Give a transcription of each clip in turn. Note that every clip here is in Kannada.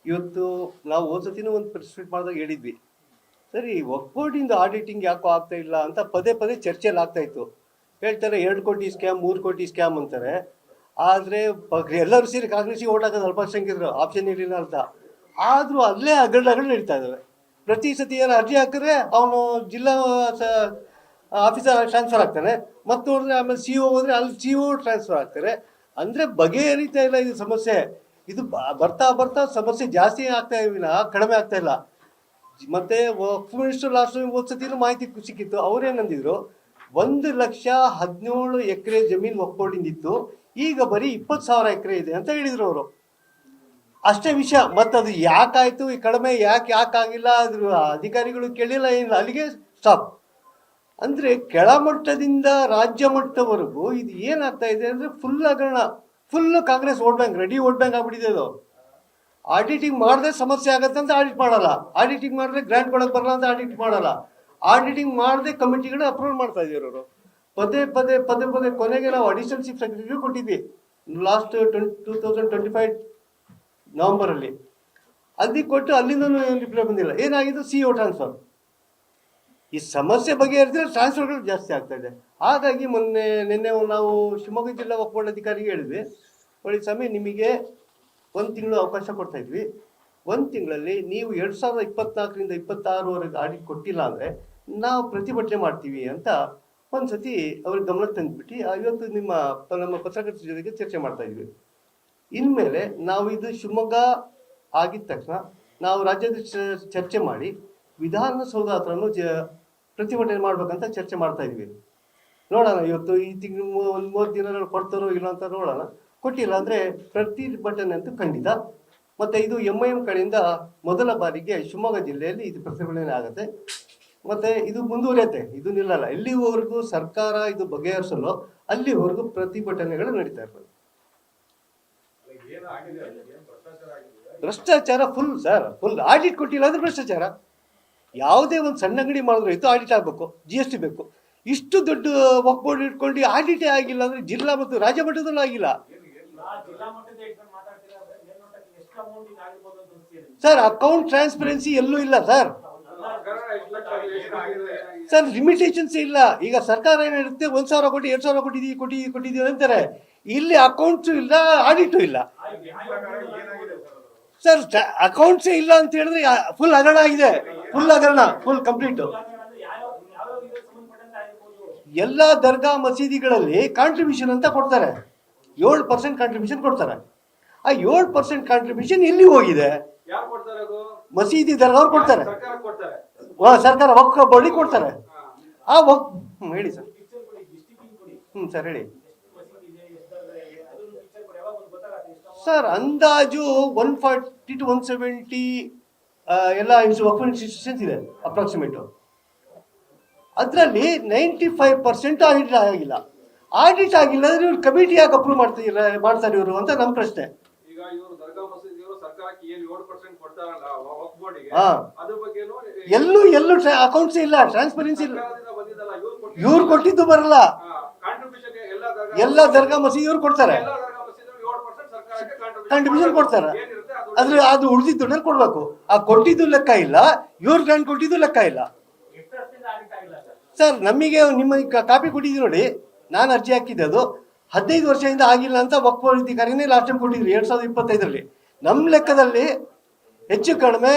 ಇವತ್ತು ನಾವು ಹೋದ್ಸತಿನೂ ಒಂದು ಪ್ರೆಸ್ ಮಾಡಿದಾಗ ಹೇಳಿದ್ವಿ, ಸರಿ ಬೋರ್ಡಿಂದ ಆಡಿಟಿಂಗ್ ಯಾಕೋ ಆಗ್ತಾ ಇಲ್ಲ ಅಂತ ಪದೇ ಪದೇ ಚರ್ಚೆಯಲ್ಲಿ ಆಗ್ತಾ ಇತ್ತು. ಹೇಳ್ತಾರೆ 2 ಕೋಟಿ ಸ್ಕ್ಯಾಮ್ 3 ಕೋಟಿ ಸ್ಕ್ಯಾಮ್ ಅಂತಾರೆ. ಆದರೆ ಎಲ್ಲರೂ ಸೇರಿ ಕಾಂಗ್ರೆಸ್ಸಿಗೆ ಓಟ್ ಹಾಕೋದು ಅಲ್ಪಸಂಖ್ಯಾತರು, ಆಪ್ಷನ್ ಇರಲಿಲ್ಲ ಅಂತ. ಆದರೂ ಅಲ್ಲೇ ಹಗಲು ನಡೀತಾ ಇದ್ದಾವೆ. ಪ್ರತಿ ಸತಿ ಏನೋ ಅರ್ಜಿ ಹಾಕಿದ್ರೆ ಅವನು ಜಿಲ್ಲಾ ಆಫೀಸರ್ ಟ್ರಾನ್ಸ್ಫರ್ ಆಗ್ತಾನೆ, ಮತ್ತು ನೋಡಿದ್ರೆ ಆಮೇಲೆ CO ಹೋದರೆ ಅಲ್ಲಿ CO ಟ್ರಾನ್ಸ್ಫರ್ ಆಗ್ತಾರೆ. ಅಂದರೆ ಬಗೆಹರಿತಾ ಇಲ್ಲ ಇದು ಸಮಸ್ಯೆ. ಇದು ಬರ್ತಾ ಬರ್ತಾ ಸಮಸ್ಯೆ ಜಾಸ್ತಿ ಆಗ್ತಾ ವಿನ ಕಡಿಮೆ ಆಗ್ತಾ ಇಲ್ಲ. ಮತ್ತೆ ವಕ್ಫ್ ಮಿನಿಸ್ಟರ್ ಲಾಸ್ಟ್ ಓದ್ಸತಿನೂ ಮಾಹಿತಿ ಸಿಕ್ಕಿತ್ತು. ಅವ್ರೇನಂದಿದ್ರು, 1,17,000 ಎಕರೆ ಜಮೀನು ವಕ್ಫ್ ಬೋರ್ಡಿಂದ ಇತ್ತು, ಈಗ ಬರೀ 20,000 ಎಕರೆ ಇದೆ ಅಂತ ಹೇಳಿದ್ರು ಅವರು. ಅಷ್ಟೇ ವಿಷಯ. ಮತ್ತು ಅದು ಯಾಕಾಯ್ತು ಈ ಕಡಿಮೆ ಯಾಕಾಗಿಲ್ಲ ಅದ್ರ ಅಧಿಕಾರಿಗಳು ಕೇಳಿಲ್ಲ, ಏನಿಲ್ಲ, ಅಲ್ಲಿಗೆ ಸ್ಟಾಪ್. ಅಂದರೆ ಕೆಳಮಟ್ಟದಿಂದ ರಾಜ್ಯ ಮಟ್ಟವರೆಗೂ ಇದು ಏನಾಗ್ತಾ ಇದೆ ಅಂದರೆ ಫುಲ್ ಹಗರಣ, full Congress vote bank, ready vote bank ಆಗ್ಬಿಟ್ಟಿದೆ ಅದು. ಆಡಿಟಿಂಗ್ ಮಾಡಿದ್ರೆ ಸಮಸ್ಯೆ ಆಗತ್ತೆ ಅಂತ ಆಡಿಟ್ ಮಾಡಲ್ಲ, ಆಡಿಟಿಂಗ್ ಮಾಡಿದ್ರೆ ಗ್ರಾಂಟ್ ಕೊಡೋಕೆ ಬರಲ್ಲ ಅಂತ ಆಡಿಟ್ ಮಾಡಲ್ಲ, ಆಡಿಟಿಂಗ್ ಮಾಡದೆ ಕಮಿಟಿಗಳು ಅಪ್ರೂವ್ ಮಾಡ್ತಾ ಇದ್ದಾರೆ ಅವರು. ಪದೇ ಪದೇ ಪದೇ ಪದೇ ಕೊನೆಗೆ ನಾವು ಅಡಿಷನಲ್ ಚೀಫ್ ಸೆಕ್ರೆಟರಿ ಕೊಟ್ಟಿದ್ವಿ ಲಾಸ್ಟ್ 2025 ನವೆಂಬರಲ್ಲಿ. ಅಲ್ಲಿ ಕೊಟ್ಟು ಅಲ್ಲಿಂದನೂ ಏನು ರಿಪ್ಲೈ ಬಂದಿಲ್ಲ. ಏನಾಗಿದ್ದು CO ಟ್ರಾನ್ಸ್ಫರ್. ಈ ಸಮಸ್ಯೆ ಬಗೆಹರಿದ್ರೆ ಟ್ರಾನ್ಸ್ಫರ್ಗಳು ಜಾಸ್ತಿ ಆಗ್ತಾ ಇದೆ. ಹಾಗಾಗಿ ನಿನ್ನೆ ನಾವು ಶಿವಮೊಗ್ಗ ಜಿಲ್ಲಾ ವಕ್ಫ್ ಬೋರ್ಡ್ ಅಧಿಕಾರಿಗೆ ಹೇಳಿದ್ವಿ, ನೋಡಿ ಸ್ವಾಮಿ, ನಿಮಗೆ 1 ತಿಂಗಳು ಅವಕಾಶ ಕೊಡ್ತಾ ಇದ್ವಿ, 1 ತಿಂಗಳಲ್ಲಿ ನೀವು 2024ರಿಂದ 26ವರೆಗೆ ಆಡಿಟ್ ಕೊಟ್ಟಿಲ್ಲ ಅಂದರೆ ನಾವು ಪ್ರತಿಭಟನೆ ಮಾಡ್ತೀವಿ ಅಂತ ಒಂದು ಸತಿ ಅವ್ರಿಗೆ ಗಮನಕ್ಕೆ ತಂದುಬಿಟ್ಟು ಇವತ್ತು ನಮ್ಮ ಪತ್ರಕರ್ತರ ಜೊತೆಗೆ ಚರ್ಚೆ ಮಾಡ್ತಾ ಇದ್ವಿ. ಇನ್ಮೇಲೆ ನಾವು ಇದು ಶಿವಮೊಗ್ಗ ಆಗಿದ ತಕ್ಷಣ ನಾವು ರಾಜ್ಯದ ಚರ್ಚೆ ಮಾಡಿ ವಿಧಾನಸೌಧ ಹತ್ರನೂ ಪ್ರತಿಭಟನೆ ಮಾಡ್ಬೇಕಂತ ಚರ್ಚೆ ಮಾಡ್ತಾ ಇದ್ವಿ. ನೋಡೋಣ, ಇವತ್ತು ಈ ತಿಂಗಳು ಒಂದು 30 ದಿನಗಳು ಕೊಡ್ತಾರೋ ಇಲ್ಲ ಅಂತ ನೋಡೋಣ. ಕೊಟ್ಟಿಲ್ಲ ಅಂದರೆ ಪ್ರತಿಭಟನೆ ಅಂತೂ ಖಂಡಿತ. ಮತ್ತು ಇದು MIM ಕಡೆಯಿಂದ ಮೊದಲ ಬಾರಿಗೆ ಶಿವಮೊಗ್ಗ ಜಿಲ್ಲೆಯಲ್ಲಿ ಇದು ಪ್ರತಿಭಟನೆ ಆಗುತ್ತೆ. ಮತ್ತು ಇದು ಮುಂದುವರಿಯುತ್ತೆ, ಇದು ನಿಲ್ಲಲ್ಲ. ಎಲ್ಲಿವರೆಗೂ ಸರ್ಕಾರ ಇದು ಬಗೆಹರಿಸಲು ಅಲ್ಲಿವರೆಗೂ ಪ್ರತಿಭಟನೆಗಳು ನಡೀತಾ ಇರ್ತದೆ. ಭ್ರಷ್ಟಾಚಾರ ಫುಲ್ ಸರ್, ಫುಲ್. ಆಡಿಟ್ ಕೊಟ್ಟಿಲ್ಲ ಅಂದ್ರೆ ಭ್ರಷ್ಟಾಚಾರ. ಯಾವುದೇ ಒಂದು ಸಣ್ಣ ಅಂಗಡಿ ಮಾಡಿದ್ರು ಇತ್ತು ಆಡಿಟ್ ಆಗಬೇಕು, GST ಬೇಕು. ಇಷ್ಟು ದೊಡ್ಡ ವಕ್ಫ್ ಬೋರ್ಡ್ ಇಟ್ಕೊಂಡು ಆಡಿಟೇ ಆಗಿಲ್ಲ ಅಂದರೆ ಜಿಲ್ಲಾ ಮತ್ತು ರಾಜ್ಯ ಮಟ್ಟದಲ್ಲೂ ಆಗಿಲ್ಲ ಸರ್. ಅಕೌಂಟ್ ಟ್ರಾನ್ಸ್ಪರೆನ್ಸಿ ಎಲ್ಲೂ ಇಲ್ಲ ಸರ್. ಸರ್ ಲಿಮಿಟೇಷನ್ಸ್ ಇಲ್ಲ. ಈಗ ಸರ್ಕಾರ ಏನಿರುತ್ತೆ 1,000 ಕೋಟಿ 2,000 ಕೋಟಿ ಕೊಟ್ಟಿದ್ದೀವಿ ಅಂತಾರೆ. ಇಲ್ಲಿ ಅಕೌಂಟ್ಸು ಇಲ್ಲ, ಆಡಿಟು ಇಲ್ಲ ಸರ್. ಅಕೌಂಟ್ಸೇ ಇಲ್ಲ ಅಂತ ಹೇಳಿದ್ರೆ ಫುಲ್ ಹಗರಣ ಆಗಿದೆ, ಫುಲ್ ಹಗರಣ, ಫುಲ್ ಕಂಪ್ಲೀಟು. ಎಲ್ಲ ದರ್ಗಾ ಮಸೀದಿಗಳಲ್ಲಿ ಕಾಂಟ್ರಿಬ್ಯೂಷನ್ ಅಂತ ಕೊಡ್ತಾರೆ, 7% ಕಾಂಟ್ರಿಬ್ಯೂಷನ್ ಕೊಡ್ತಾರೆ. ಆ 7% ಕಾಂಟ್ರಿಬ್ಯೂಷನ್ ಎಲ್ಲಿ ಹೋಗಿದೆ? ಮಸೀದಿ ದರ್ಗಾವ್ರು ಕೊಡ್ತಾರೆ, ಸರ್ಕಾರ ವಕ್ಫ್ ಬೋರ್ಡಿಗೆ ಕೊಡ್ತಾರೆ. ಆ ಹೇಳಿ ಸರ್. ಸರ್ ಹೇಳಿ ಸರ್. ಅಂದಾಜು 140 to 170 ಎಲ್ಲ ವಕ್ಫ್ ಇನ್ಸ್ಟಿಟ್ಯೂಷನ್ಸ್ ಇದೆ ಅಪ್ರಾಕ್ಸಿಮೇಟು. ಅದರಲ್ಲಿ 95% ಆಡಿಟ್ ಆಗಿಲ್ಲ. ಆಡಿಟ್ ಆಗಿಲ್ಲ ಅಂದ್ರೆ ಇವ್ರು ಕಮಿಟಿ ಯಾಕೆ ಅಪ್ರೂವ್ ಮಾಡ್ತಾರೆ ಇವರು ಅಂತ ನಮ್ಮ ಪ್ರಶ್ನೆ. ಎಲ್ಲೂ ಅಕೌಂಟ್ಸ್ ಇಲ್ಲ, ಟ್ರಾನ್ಸ್ಪರೆನ್ಸಿ ಇಲ್ಲ. ಇವ್ರು ಕೊಟ್ಟಿದ್ದು ಬರಲ್ಲ. ಎಲ್ಲ ದರ್ಗಾ ಮಸೀದಿ ಇವ್ರು ಕೊಡ್ತಾರೆ, ಕಾಂಟ್ರಿಬ್ಯೂಷನ್ ಕೊಡ್ತಾರೆ. ಆದ್ರೆ ಅದು ಉಳಿದಿದ್ದು ದುಡ್ಡಲ್ಲಿ ಕೊಡ್ಬೇಕು. ಆ ಕೊಟ್ಟಿದ್ದು ಲೆಕ್ಕ ಇಲ್ಲ, ಇವ್ರು ಗ್ರಾಂಟ್ ಕೊಟ್ಟಿದ್ದು ಲೆಕ್ಕ ಇಲ್ಲ ಸರ್. ನಮಗೆ ನಿಮ್ಮ ಕಾಪಿ ಕೊಟ್ಟಿದ್ದೀವಿ ನೋಡಿ, ನಾನು ಅರ್ಜಿ ಹಾಕಿದ್ದೆ, ಅದು 15 ವರ್ಷದಿಂದ ಆಗಿಲ್ಲ ಅಂತ ವಕ್ಫ್ ಬೋರ್ಡ್ ಅಧಿಕಾರಿನೇ ಲಾಸ್ಟ್ ಟೈಮ್ ಕೊಟ್ಟಿದ್ರು 2025ರಲ್ಲಿ. ನಮ್ಮ ಲೆಕ್ಕದಲ್ಲಿ ಹೆಚ್ಚು ಕಡಿಮೆ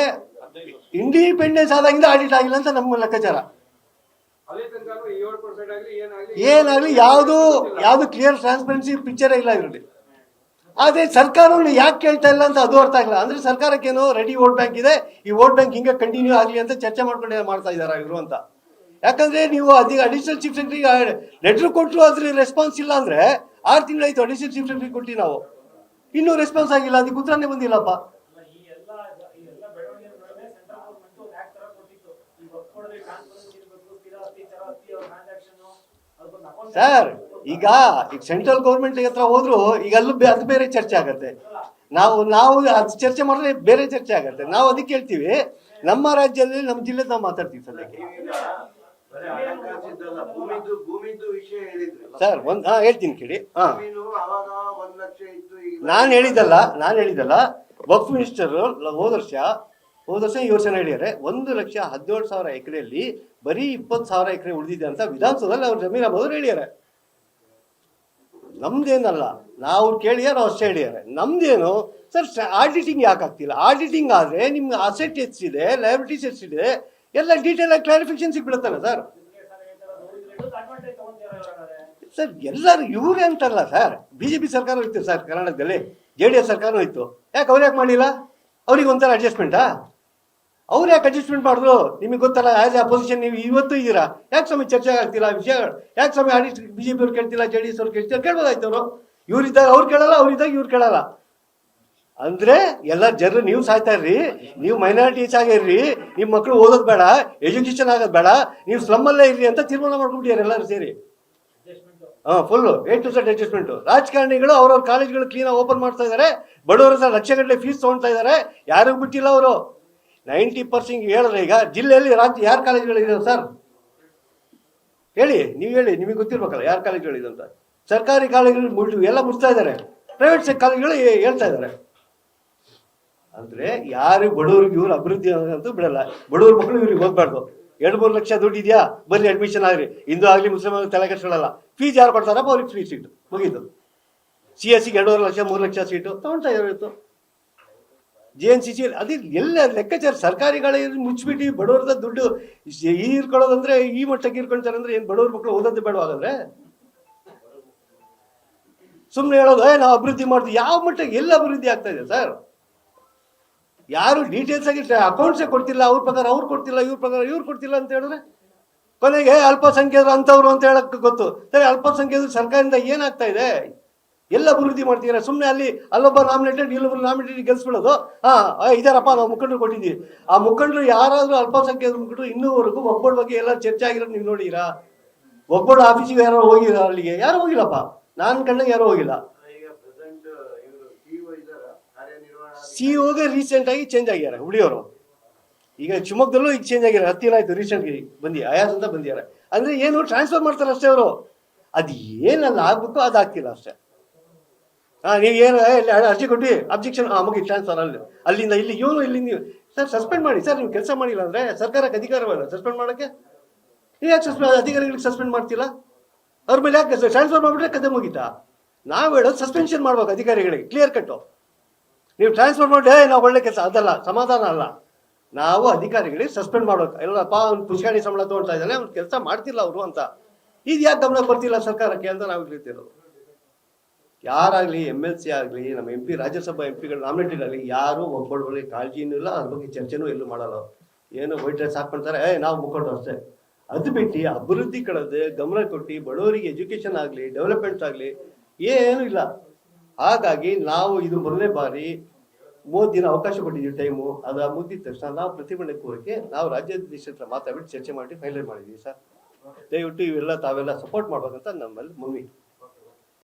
ಇಂಡಿಪೆಂಡೆನ್ಸ್ ಆದಾಗಿಂದ ಆಡಿಟ್ ಆಗಿಲ್ಲ ಅಂತ ನಮ್ಮ ಲೆಕ್ಕಾಚಾರ. ಏನಾಗಲಿ ಯಾವುದು ಕ್ಲಿಯರ್ ಟ್ರಾನ್ಸ್ಪರೆನ್ಸಿ ಪಿಕ್ಚರೇ ಇಲ್ಲ ಇದರಲ್ಲಿ. ಆದರೆ ಸರ್ಕಾರವನ್ನು ಯಾಕೆ ಕೇಳ್ತಾ ಇಲ್ಲ ಅಂತ ಅದು ಅರ್ಥ ಆಗಿಲ್ಲ. ಅಂದರೆ ಸರ್ಕಾರಕ್ಕೇನೋ ರೆಡಿ ವೋಟ್ ಬ್ಯಾಂಕ್ ಇದೆ, ಈ ವೋಟ್ ಬ್ಯಾಂಕ್ ಹಿಂಗೆ ಕಂಟಿನ್ಯೂ ಆಗಲಿ ಅಂತ ಚರ್ಚೆ ಮಾಡ್ಕೊಂಡು ಮಾಡ್ತಾ ಇದ್ದಾರೆ ಇವರು ಅಂತ. ಯಾಕಂದರೆ ನೀವು ಅಡಿಷನಲ್ ಚೀಫ್ ಸೆಕ್ರೆಟರಿ ಲೆಟ್ರ್ ಕೊಟ್ಟರು ಅದ್ರ ರೆಸ್ಪಾನ್ಸ್ ಇಲ್ಲ ಅಂದರೆ 6 ತಿಂಗಳಾಯಿತು ಅಡಿಷನಲ್ ಚೀಫ್ ಸೆಕ್ರೆಟರಿ ಕೊಟ್ಟು ನಾವು, ಇನ್ನೂ ರೆಸ್ಪಾನ್ಸ್ ಆಗಿಲ್ಲ, ಅದಕ್ಕೆ ಉತ್ತರನೇ ಬಂದಿಲ್ಲಪ್ಪ. ಸರ್ ಈಗ ಸೆಂಟ್ರಲ್ ಗೌರ್ಮೆಂಟ್ ಹತ್ರ ಹೋದ್ರು ಈಗ ಅಲ್ಲೂ ಅದು ಬೇರೆ ಚರ್ಚೆ ಆಗತ್ತೆ. ನಾವು ಅದು ಚರ್ಚೆ ಮಾಡಿದ್ರೆ ಬೇರೆ ಚರ್ಚೆ ಆಗತ್ತೆ. ನಾವು ಅದಕ್ಕೆ ಹೇಳ್ತೀವಿ, ನಮ್ಮ ರಾಜ್ಯದಲ್ಲಿ ನಮ್ಮ ಜಿಲ್ಲೆ ನಾವು ಮಾತಾಡ್ತೀವಿ ಸದ್ಯಕ್ಕೆ. ಸರ್ ಹೇಳ್ತೀನಿ ಕೇಳಿ. ನಾನು ಹೇಳಿದಲ್ಲ ವಕ್ಫ್ ಮಿನಿಸ್ಟರ್ ಹೋದ ವರ್ಷ ಯೋಚನೆ ಹೇಳ್ಯಾರೆ 1,17,000 ಎಕರೆಯಲ್ಲಿ ಬರೀ 20,000 ಎಕರೆ ಉಳಿದಿದೆ ಅಂತ ವಿಧಾನಸೌಧದಲ್ಲಿ ಅವ್ರು ಜಮೀರ್ ಅಹಮದ್ ಅವ್ರು ಹೇಳ್ಯಾರೆ. ನಮ್ದೇನಲ್ಲ, ನಾವು ಕೇಳಿಯಾರ ಅಷ್ಟೇ ಹೇಳ್ಯಾರೆ. ನಮ್ದೇನು ಸರ್ ಆಡಿಟಿಂಗ್ ಯಾಕೆ ಆಗ್ತಿಲ್ಲ? ಆಡಿಟಿಂಗ್ ಆದರೆ ನಿಮ್ಗೆ ಅಸೆಟ್ ಎಷ್ಟಿದೆ, ಲಯಬಿಲಿಟೀಸ್ ಎಷ್ಟಿದೆ ಎಲ್ಲ ಡೀಟೇಲ್ ಆಗಿ ಕ್ಲಾರಿಫಿಕೇಶನ್ ಸಿಗ್ಬಿಡುತ್ತಲ್ಲ ಸರ್. ಸರ್ ಎಲ್ಲರೂ ಇವ್ರೆ ಅಂತಲ್ಲ ಸರ್, BJP ಸರ್ಕಾರ ಇತ್ತು ಸರ್ ಕರ್ನಾಟಕದಲ್ಲಿ, JDS ಸರ್ಕಾರನೂ ಇತ್ತು. ಯಾಕೆ ಅವ್ರು ಯಾಕೆ ಮಾಡಿಲ್ಲ? ಅವ್ರಿಗೆ ಒಂಥರ ಅಡ್ಜಸ್ಟ್ಮೆಂಟಾ? ಅವ್ರು ಯಾಕೆ ಅಡ್ಜಸ್ಟ್ಮೆಂಟ್ ಮಾಡಿದ್ರು? ನಿಮಗೆ ಗೊತ್ತಲ್ಲ, ಆಸ್ ಎ ಅಪೋಸಿಷನ್ ನೀವು ಇವತ್ತು ಇದ್ದೀರಾ, ಯಾಕೆ ಸ್ವಾಮಿ ಚರ್ಚೆ ಆಗ್ತಿಲ್ಲ ವಿಷಯಗಳು? ಯಾಕೆ ಸ್ವಾಮಿ ಆಡಿಟ್ BJP ಅವ್ರು ಕೇಳ್ತಿಲ್ಲ, JDS ಅವ್ರು ಕೇಳ್ತಿಲ್ಲ? ಕೇಳ್ಬೋದಾಯ್ತು ಅವರು. ಇವ್ರಿದ್ದಾಗ ಅವ್ರು ಕೇಳಲ್ಲ, ಅವ್ರಿದ್ದಾಗ ಇವ್ರು ಕೇಳಲ್ಲ. ಅಂದ್ರೆ ಎಲ್ಲ ಜನರು ನೀವು ಸಾಯ್ತಾ ಇರ್ರಿ, ನೀವು ಮೈನಾರಿಟೀಸ್ ಆಗಿರ್ರಿ, ನಿಮ್ಮ ಮಕ್ಕಳು ಓದೋದು ಬೇಡ, ಎಜುಕೇಶನ್ ಆಗೋದು ಬೇಡ, ನೀವು ಸ್ಲಮ್ಮಲ್ಲೇ ಇರ್ರಿ ಅಂತ ತೀರ್ಮಾನ ಮಾಡ್ಕೊಂಡ್ಬಿಟ್ಟಿದ್ದಾರೆ ಎಲ್ಲರೂ ಸೇರಿ. Full A to Z adjustment. ರಾಜಕಾರಣಿಗಳು ಅವ್ರವ್ರ ಕಾಲೇಜ್ಗಳು ಕ್ಲೀನಾಗಿ ಓಪನ್ ಮಾಡ್ತಾ ಇದ್ದಾರೆ, ಬಡವರ ಲಕ್ಷಗಟ್ಟಲೆ ಫೀಸ್ ತೊಗೊಳ್ತಾ ಇದ್ದಾರೆ, ಯಾರಿಗೂ ಬಿಟ್ಟಿಲ್ಲ ಅವರು. 90% ಹೇಳಿದ್ರೆ ಈಗ ಜಿಲ್ಲೆಯಲ್ಲಿ ಯಾರು ಕಾಲೇಜ್ಗಳಿದೆ ಸರ್ ಹೇಳಿ, ನೀವು ಹೇಳಿ, ನಿಮಗೆ ಗೊತ್ತಿರ್ಬೇಕಲ್ಲ ಯಾರು ಕಾಲೇಜ್ಗಳಿದೆ ಅಂತ. ಸರ್ಕಾರಿ ಕಾಲೇಜುಗಳು ಎಲ್ಲ ಮುಚ್ತಾ ಇದ್ದಾರೆ, ಪ್ರೈವೇಟ್ ಕಾಲೇಜುಗಳು ಹೇಳ್ತಾ ಇದ್ದಾರೆ. ಅಂದ್ರೆ ಯಾರು ಬಡವ್ರಿಗೆ ಇವ್ರು ಅಭಿವೃದ್ಧಿ ಅಂತೂ ಬಿಡಲ್ಲ. ಬಡವ್ರ ಮಕ್ಕಳು ಇವ್ರಿಗೆ ಹೋಗ್ಬಾರ್ದು. 2-3 ಲಕ್ಷ ದುಡ್ಡು ಇದೆಯಾ, ಬರ್ರಿ ಅಡ್ಮಿಷನ್ ಆಗ್ರಿ, ಹಿಂದೂ ಆಗಲಿ ಮುಸ್ಲಿಂ ಆಗಲಿ ತಲೆ ಕೆಡಿಸ್ಕೊಳ್ಳಲ್ಲ. ಫೀಸ್ ಯಾರು ಕೊಡ್ತಾರಪ್ಪ ಅವ್ರಿಗೆ ಫ್ರೀ ಸೀಟು ಮುಗೀತು. CSCಗೆ 2.5 ಲಕ್ಷ 3 ಲಕ್ಷ ಸೀಟು ತಗೊಳ್ತಾ ಇತ್ತು. JNCC ಅದೇ ಎಲ್ಲ ಲೆಕ್ಕಾಚಾರ. ಸರ್ಕಾರಿಗಳ ಮುಚ್ಚಿಬಿಟ್ಟು ಬಡವ್ರದ ದುಡ್ಡು ಹೀರ್ಕೊಳ್ಳೋದಂದ್ರೆ ಈ ಮಟ್ಟಕ್ಕೆ ಹೀರ್ಕೊಳ್ತಾರೆ ಅಂದ್ರೆ ಏನು ಬಡವ್ರ ಮಕ್ಕಳು ಓದೋದು ಬೇಡವಾಗಂದ್ರೆ ಸುಮ್ಮನೆ ಹೇಳೋದು ನಾವು ಅಭಿವೃದ್ಧಿ ಮಾಡ್ತೀವಿ. ಯಾವ ಮಟ್ಟಕ್ಕೆ ಎಲ್ಲ ಅಭಿವೃದ್ಧಿ ಆಗ್ತಾ ಇದೆ ಸರ್? ಯಾರು ಡೀಟೇಲ್ಸ್ ಆಗಿ ಅಕೌಂಟ್ಸೇ ಕೊಡ್ತಿಲ್ಲ, ಅವ್ರ ಪ್ರಕಾರ ಅವ್ರು ಕೊಡ್ತಿಲ್ಲ, ಇವ್ರ ಪ್ರಕಾರ ಇವ್ರು ಕೊಡ್ತಿಲ್ಲ ಅಂತ ಹೇಳಿದ್ರೆ ಕೊನೆಗೆ ಅಲ್ಪಸಂಖ್ಯಾತರು ಅಂತವ್ರು ಅಂತ ಹೇಳಕ್ ಗೊತ್ತು. ಸರಿ, ಅಲ್ಪಸಂಖ್ಯಾತರು ಸರ್ಕಾರದಿಂದ ಏನಾಗ್ತಾ ಇದೆ? ಎಲ್ಲ ಅಭಿವೃದ್ಧಿ ಮಾಡ್ತೀರಾ? ಸುಮ್ಮನೆ ಅಲ್ಲೊಬ್ಬ ನಾಮಿನೇಟೆಡ್ ಇಲ್ಲೊಬ್ಬರು ನಾಮಿನೇಟೆಡ್ ಗೆಲ್ಸ್ಬಿಡೋದು. ಇದಾರಪ್ಪ ನಾವು ಮುಖಂಡರು ಕೊಟ್ಟಿದ್ದೀವಿ. ಆ ಮುಖಂಡರು ಯಾರಾದ್ರೂ ಅಲ್ಪಸಂಖ್ಯಾತರ ಮುಖಂಡರು ಇನ್ನೂವರೆಗೂ ಒಬ್ಬಳ ಬಗ್ಗೆ ಎಲ್ಲ ಚರ್ಚೆ ಆಗಿರೋದು ನೀವು ನೋಡಿರಾ? ಒಬ್ಬಳ ಆಫೀಸಿಗೆ ಯಾರೋ ಹೋಗಿರ? ಅಲ್ಲಿಗೆ ಯಾರು ಹೋಗಿಲ್ಲಪ್ಪ, ನಾನು ಕಂಡಂಗೆ ಯಾರು ಹೋಗಿಲ್ಲ. CEO ರೀಸೆಂಟ್ ಆಗಿ ಚೇಂಜ್ ಆಗ್ಯಾರ ಹುಡಿಯವರು. ಈಗ ಶಿವಮೊಗ್ಗದಲ್ಲೂ ಈಗ ಚೇಂಜ್ ಆಗ್ಯಾರ. 10 ದಿನ ಆಯ್ತು ರೀಸೆಂಟ್ಗೆ ಅಯಾಸ್ ಅಂತ ಬಂದಿದ್ದಾರೆ. ಅಂದ್ರೆ ಏನು ಟ್ರಾನ್ಸ್ಫರ್ ಮಾಡ್ತಾರೆ ಅಷ್ಟೇ ಅವರು. ಅದು ಏನಲ್ಲ ಆಗ್ಬೇಕು ಅದು ಆಗ್ತಿಲ್ಲ ಅಷ್ಟೇ. ನೀವು ಏನು ಅರ್ಜಿ ಕೊಟ್ಟು ಅಬ್ಜೆಕ್ಷನ್ ಮುಗಿ ಟ್ರಾನ್ಸ್ಫರ್ ಅಲ್ಲಿಂದ ಇಲ್ಲಿ ಇವನು ಇಲ್ಲಿ ನೀವು ಸರ್ ಸಸ್ಪೆಂಡ್ ಮಾಡಿ ಸರ್. ನೀವು ಕೆಲಸ ಮಾಡಿಲ್ಲ ಅಂದ್ರೆ ಸರ್ಕಾರಕ್ಕೆ ಅಧಿಕಾರವಲ್ಲ ಸಸ್ಪೆಂಡ್ ಮಾಡೋಕ್ಕೆ. ನೀವು ಯಾಕೆ ಅಧಿಕಾರಿಗಳಿಗೆ ಸಸ್ಪೆಂಡ್ ಮಾಡ್ತಿಲ್ಲ? ಅವ್ರ ಮೇಲೆ ಯಾಕೆ ಟ್ರಾನ್ಸ್ಫರ್ ಮಾಡಿಬಿಟ್ರೆ ಕತೆ ಮುಗಿತಾ? ನಾವು ಹೇಳೋದು ಸಸ್ಪೆನ್ಷನ್ ಮಾಡ್ಬೇಕು ಅಧಿಕಾರಿಗಳಿಗೆ, ಕ್ಲಿಯರ್ ಕಟ್ಟು. ನೀವು ಟ್ರಾನ್ಸ್ಫರ್ ಮಾಡಿ ನಾವು ಒಳ್ಳೆ ಕೆಲಸ ಅದಲ್ಲ, ಸಮಾಧಾನ ಅಲ್ಲ. ನಾವು ಅಧಿಕಾರಿಗಳಿಗೆ ಸಸ್ಪೆಂಡ್ ಮಾಡ್ಬೇಕು. ಎಲ್ಲಪ್ಪ ಅವ್ನು ಪುಷ್ಕರಣಿ ಸಂಬಳ ತೊಗೊಳ್ತಾ ಇದ್ದಾನೆ, ಅವ್ನು ಕೆಲಸ ಮಾಡ್ತಿಲ್ಲ ಅವರು ಅಂತ. ಇದು ಯಾಕೆ ಗಮನ ಬರ್ತಿಲ್ಲ ಸರ್ಕಾರಕ್ಕೆ ಅಂತ ನಾವು ಹೇಳ್ತಿರೋದು. ಯಾರಾಗಲಿ MLC ಆಗಲಿ, ನಮ್ಮ MP ರಾಜ್ಯಸಭಾ MPಗಳು ನಾಮಿನೇಟೆಡ್ ಆಗಲಿ, ಯಾರು ಒಬ್ಬೊಬ್ಬರಿಗೆ ಕಾಳಜಿನೂ ಇಲ್ಲ, ಅದ್ರ ಬಗ್ಗೆ ಚರ್ಚೆನೂ ಎಲ್ಲೂ ಮಾಡಲ್ಲ. ಏನು ವೈಟ್ ಡ್ರೆಸ್ ಹಾಕ್ಕೊಳ್ತಾರೆ, ನಾವು ಮುಖಂಡು ಅಷ್ಟೇ. ಅದು ಬಿಟ್ಟು ಅಭಿವೃದ್ಧಿ ಕಡೆದು ಗಮನ ಕೊಟ್ಟು ಬಡವರಿಗೆ ಎಜುಕೇಷನ್ ಆಗಲಿ ಡೆವಲಪ್ಮೆಂಟ್ ಆಗಲಿ ಏನೂ ಇಲ್ಲ. ಹಾಗಾಗಿ ನಾವು ಇದು ಮೊದಲನೇ ಬಾರಿ 30 ದಿನ ಅವಕಾಶ ಕೊಟ್ಟಿದ್ದೀವಿ ಟೈಮು. ಅದು ಮುಗಿದ ತಕ್ಷಣ ನಾವು ಪ್ರತಿಭಟನೆ ಕೋರಿಕೆ ನಾವು ರಾಜ್ಯಾಧ್ಯಕ್ಷರ ಹತ್ರ ಮಾತಾಡಿ ಚರ್ಚೆ ಮಾಡಿ ಫೈನಲ್ ಮಾಡಿದ್ದೀವಿ ಸರ್. ದಯವಿಟ್ಟು ಇವೆಲ್ಲ ತಾವೆಲ್ಲ ಸಪೋರ್ಟ್ ಮಾಡ್ಬೇಕಂತ ನಮ್ಮಲ್ಲಿ ಮನವಿ.